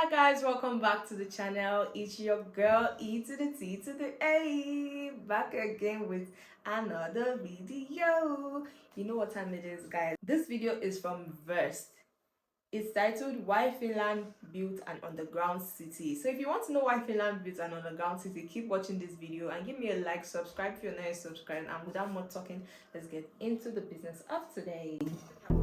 Hi guys, welcome back to the channel. It's your girl E to the T to the A, back again with another video. You know what time it is, guys. This video is from Verse. It's titled Why Finland Built an Underground City. So if you want to know why Finland built an underground city, keep watching this video and give me a like, subscribe if you're not subscribed. And without more talking, let's get into the business of today.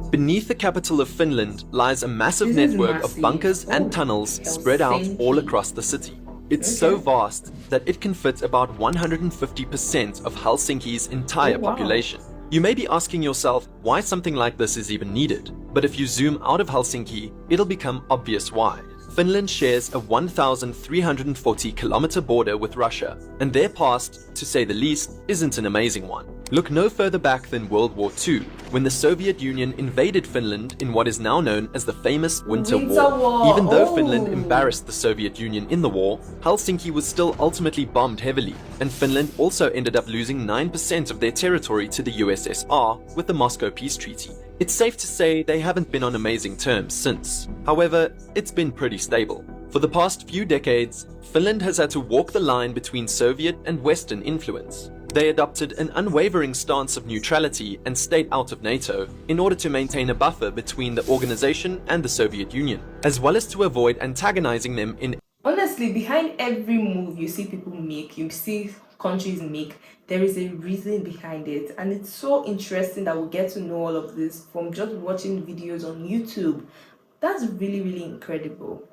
Beneath the capital of Finland lies a massive network of bunkers and tunnels spread out all across the city. It's so vast that it can fit about 150% of Helsinki's entire population. You may be asking yourself why something like this is even needed, but if you zoom out of Helsinki, it'll become obvious why. Finland shares a 1,340-kilometer border with Russia, and their past, to say the least, isn't an amazing one. Look no further back than World War II, when the Soviet Union invaded Finland in what is now known as the famous Winter War. Even though Finland embarrassed the Soviet Union in the war, Helsinki was still ultimately bombed heavily, and Finland also ended up losing 9% of their territory to the USSR with the Moscow Peace Treaty. It's safe to say they haven't been on amazing terms since. However, it's been pretty stable. For the past few decades, Finland has had to walk the line between Soviet and Western influence. They adopted an unwavering stance of neutrality and stayed out of NATO in order to maintain a buffer between the organization and the Soviet Union, as well as to avoid antagonizing them in. Honestly, behind every move you see people make, you see countries make, there is a reason behind it, and it's so interesting that we get to know all of this from just watching videos on YouTube. That's really incredible.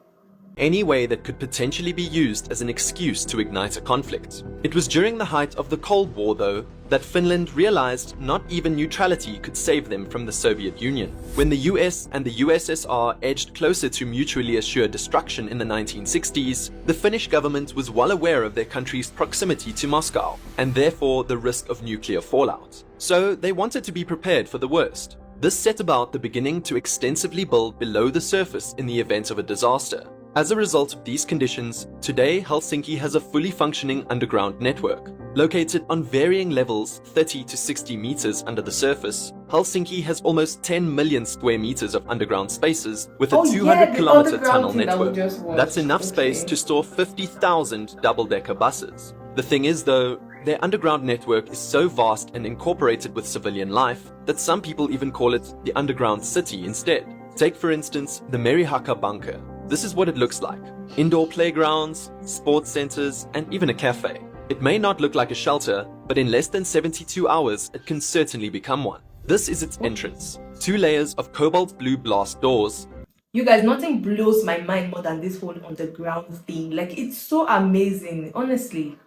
Any way that could potentially be used as an excuse to ignite a conflict. It was during the height of the Cold War, though, that Finland realized not even neutrality could save them from the Soviet Union. When the US and the USSR edged closer to mutually assured destruction in the 1960s, the Finnish government was well aware of their country's proximity to Moscow, and therefore the risk of nuclear fallout. So they wanted to be prepared for the worst. This set about the beginning to extensively build below the surface in the event of a disaster. As a result of these conditions, today Helsinki has a fully functioning underground network. Located on varying levels 30 to 60 meters under the surface, Helsinki has almost 10 million square meters of underground spaces with a 200-kilometer tunnel network. That's enough space to store 50,000 double-decker buses. The thing is, though, their underground network is so vast and incorporated with civilian life that some people even call it the underground city instead. Take, for instance, the Merihaka bunker. This is what it looks like. Indoor playgrounds, sports centers, and even a cafe. It may not look like a shelter, but in less than 72 hours, it can certainly become one. This is its entrance. 2 layers of cobalt blue blast doors. You guys, nothing blows my mind more than this whole underground thing. Like, it's so amazing, honestly.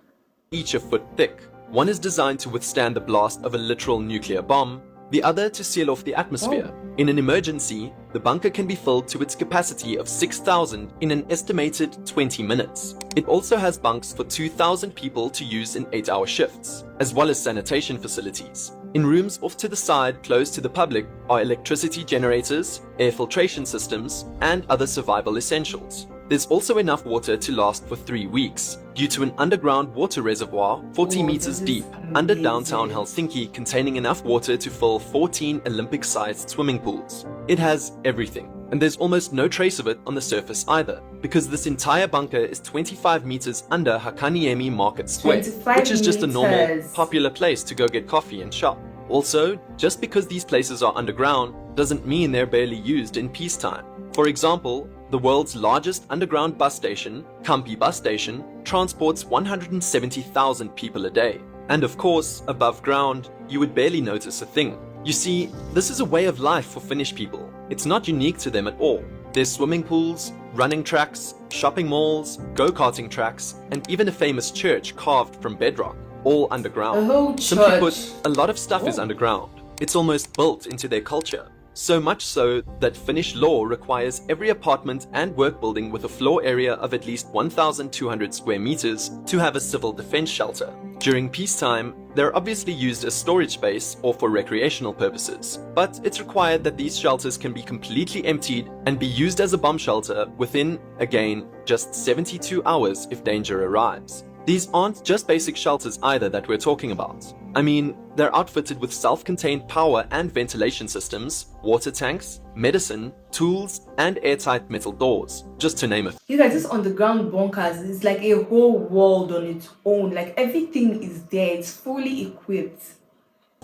Each a foot thick. One is designed to withstand the blast of a literal nuclear bomb, the other to seal off the atmosphere. In an emergency, the bunker can be filled to its capacity of 6,000 in an estimated 20 minutes. It also has bunks for 2,000 people to use in 8-hour shifts, as well as sanitation facilities. In rooms off to the side closed to the public are electricity generators, air filtration systems, and other survival essentials. There's also enough water to last for 3 weeks, due to an underground water reservoir 40 meters deep under downtown Helsinki, containing enough water to fill 14 Olympic-sized swimming pools. It has everything, and there's almost no trace of it on the surface either, because this entire bunker is 25 meters under Hakaniemi Market Square, which is just a normal, popular place to go get coffee and shop. Also, just because these places are underground doesn't mean they're barely used in peacetime. For example, the world's largest underground bus station, Kamppi bus station, transports 170,000 people a day. And of course, above ground, you would barely notice a thing. You see, this is a way of life for Finnish people. It's not unique to them at all. There's swimming pools, running tracks, shopping malls, go-karting tracks, and even a famous church carved from bedrock, all underground. A whole church. Simply put, a lot of stuff is underground. It's almost built into their culture. So much so that Finnish law requires every apartment and work building with a floor area of at least 1,200 square meters to have a civil defense shelter. During peacetime, they're obviously used as storage space or for recreational purposes, but it's required that these shelters can be completely emptied and be used as a bomb shelter within, again, just 72 hours if danger arrives. These aren't just basic shelters either that we're talking about. I mean, they're outfitted with self-contained power and ventilation systems, water tanks, medicine, tools, and airtight metal doors, just to name a few. You guys, this underground bunkers is like a whole world on its own. Like everything is there, it's fully equipped.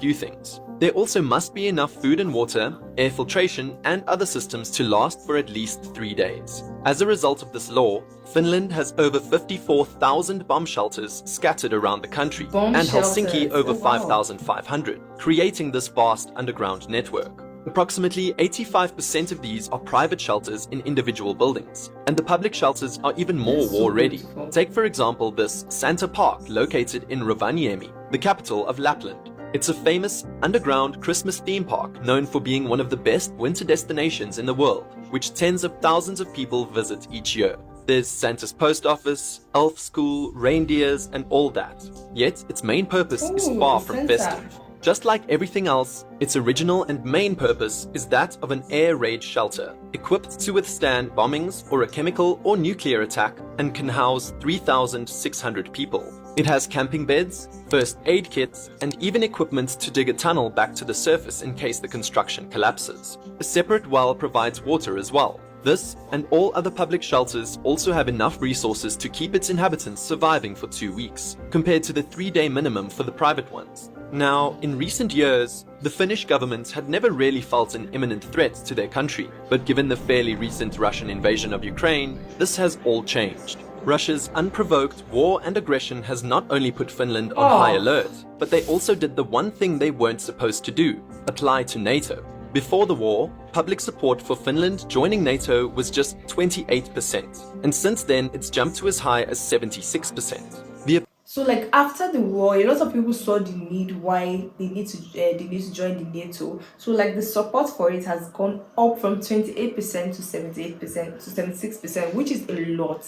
Things. There also must be enough food and water, air filtration, and other systems to last for at least 3 days. As a result of this law, Finland has over 54,000 bomb shelters scattered around the country, and Helsinki over 5,500, creating this vast underground network. Approximately 85% of these are private shelters in individual buildings, and the public shelters are even more war-ready. Take for example this Santa Park located in Rovaniemi, the capital of Lapland. It's a famous underground Christmas theme park known for being one of the best winter destinations in the world, which tens of thousands of people visit each year. There's Santa's post office, elf school, reindeers, and all that. Yet, its main purpose is far from festive. Just like everything else, its original and main purpose is that of an air raid shelter, equipped to withstand bombings or a chemical or nuclear attack, and can house 3,600 people. It has camping beds, first aid kits, and even equipment to dig a tunnel back to the surface in case the construction collapses. A separate well provides water as well. This and all other public shelters also have enough resources to keep its inhabitants surviving for 2 weeks, compared to the 3-day minimum for the private ones. Now, in recent years, the Finnish government had never really felt an imminent threat to their country, but given the fairly recent Russian invasion of Ukraine, this has all changed. Russia's unprovoked war and aggression has not only put Finland on high alert, but they also did the one thing they weren't supposed to do: apply to NATO. Before the war, public support for Finland joining NATO was just 28%, and since then it's jumped to as high as 76%. So like after the war, a lot of people saw the need why they need to join the NATO. So like the support for it has gone up from 28% to 78% to 76%, which is a lot.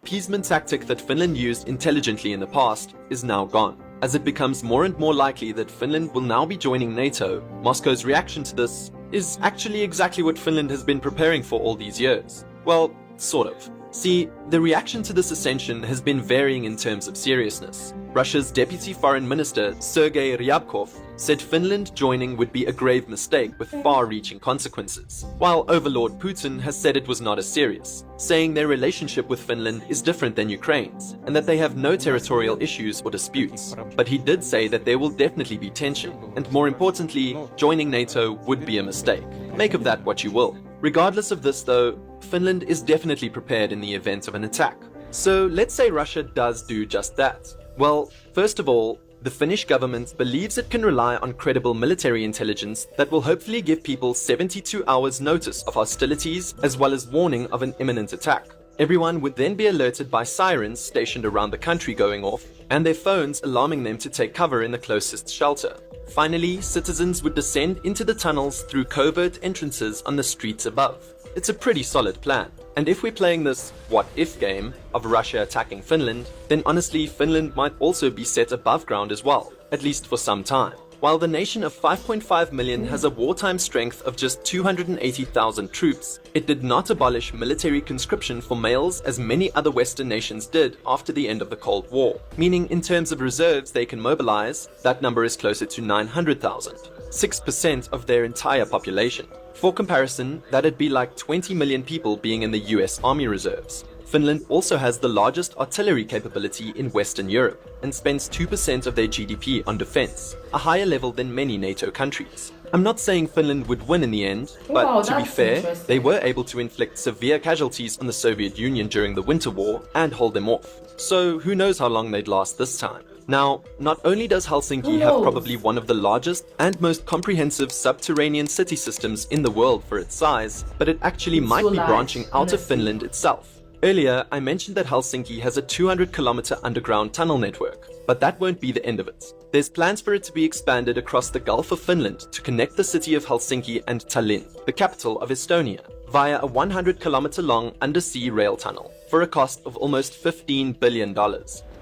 Appeasement tactic that Finland used intelligently in the past is now gone. As it becomes more and more likely that Finland will now be joining NATO, Moscow's reaction to this is actually exactly what Finland has been preparing for all these years. Well, sort of. See, the reaction to this ascension has been varying in terms of seriousness. Russia's Deputy Foreign Minister, Sergei Ryabkov, said Finland joining would be a grave mistake with far-reaching consequences, while Overlord Putin has said it was not as serious, saying their relationship with Finland is different than Ukraine's, and that they have no territorial issues or disputes. But he did say that there will definitely be tension, and more importantly, joining NATO would be a mistake. Make of that what you will. Regardless of this though, Finland is definitely prepared in the event of an attack. So let's say Russia does do just that. Well, first of all, the Finnish government believes it can rely on credible military intelligence that will hopefully give people 72 hours notice of hostilities as well as warning of an imminent attack. Everyone would then be alerted by sirens stationed around the country going off, and their phones alarming them to take cover in the closest shelter. Finally, citizens would descend into the tunnels through covert entrances on the streets above. It's a pretty solid plan. And if we're playing this what-if game of Russia attacking Finland, then honestly Finland might also be set above ground as well, at least for some time. While the nation of 5.5 million has a wartime strength of just 280,000 troops, it did not abolish military conscription for males as many other Western nations did after the end of the Cold War. Meaning in terms of reserves they can mobilize, that number is closer to 900,000, 6% of their entire population. For comparison, that'd be like 20 million people being in the US Army Reserves. Finland also has the largest artillery capability in Western Europe and spends 2% of their GDP on defense, a higher level than many NATO countries. I'm not saying Finland would win in the end, but to be fair, they were able to inflict severe casualties on the Soviet Union during the Winter War and hold them off. So who knows how long they'd last this time. Now, not only does Helsinki have probably one of the largest and most comprehensive subterranean city systems in the world for its size, but it actually might be branching out of Finland itself. Earlier, I mentioned that Helsinki has a 200-kilometer underground tunnel network, but that won't be the end of it. There's plans for it to be expanded across the Gulf of Finland to connect the city of Helsinki and Tallinn, the capital of Estonia, via a 100-kilometer-long undersea rail tunnel for a cost of almost $15 billion.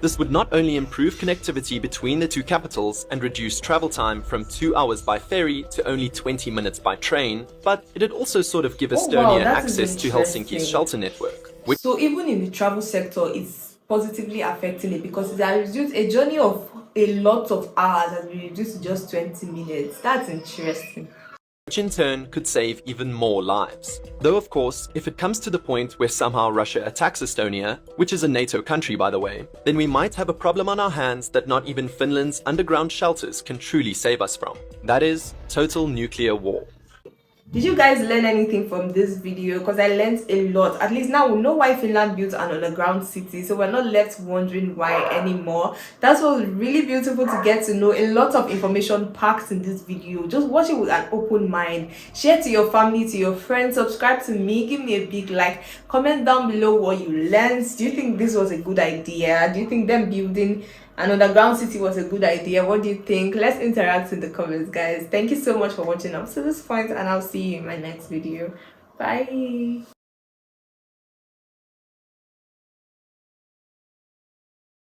This would not only improve connectivity between the two capitals and reduce travel time from 2 hours by ferry to only 20 minutes by train, but it'd also sort of give Estonia access to Helsinki's shelter network. So even in the travel sector, it's positively affecting it, because it has reduced a journey of a lot of hours has been reduced to just 20 minutes. That's interesting. Which in turn could save even more lives. Though of course, if it comes to the point where somehow Russia attacks Estonia, which is a NATO country by the way, then we might have a problem on our hands that not even Finland's underground shelters can truly save us from. That is total nuclear war. Did you guys learn anything from this video? Because I learned a lot. At least now we know why Finland built an underground city, so we're not left wondering why anymore. That's what was really beautiful to get to know. A lot of information packed in this video. Just watch it with an open mind. Share to your family, to your friends. Subscribe to me. Give me a big like. Comment down below what you learned. Do you think this was a good idea? Do you think them building an underground city was a good idea? What do you think? Let's interact in the comments, guys. Thank you so much for watching up to this point, and I'll see you in my next video. Bye.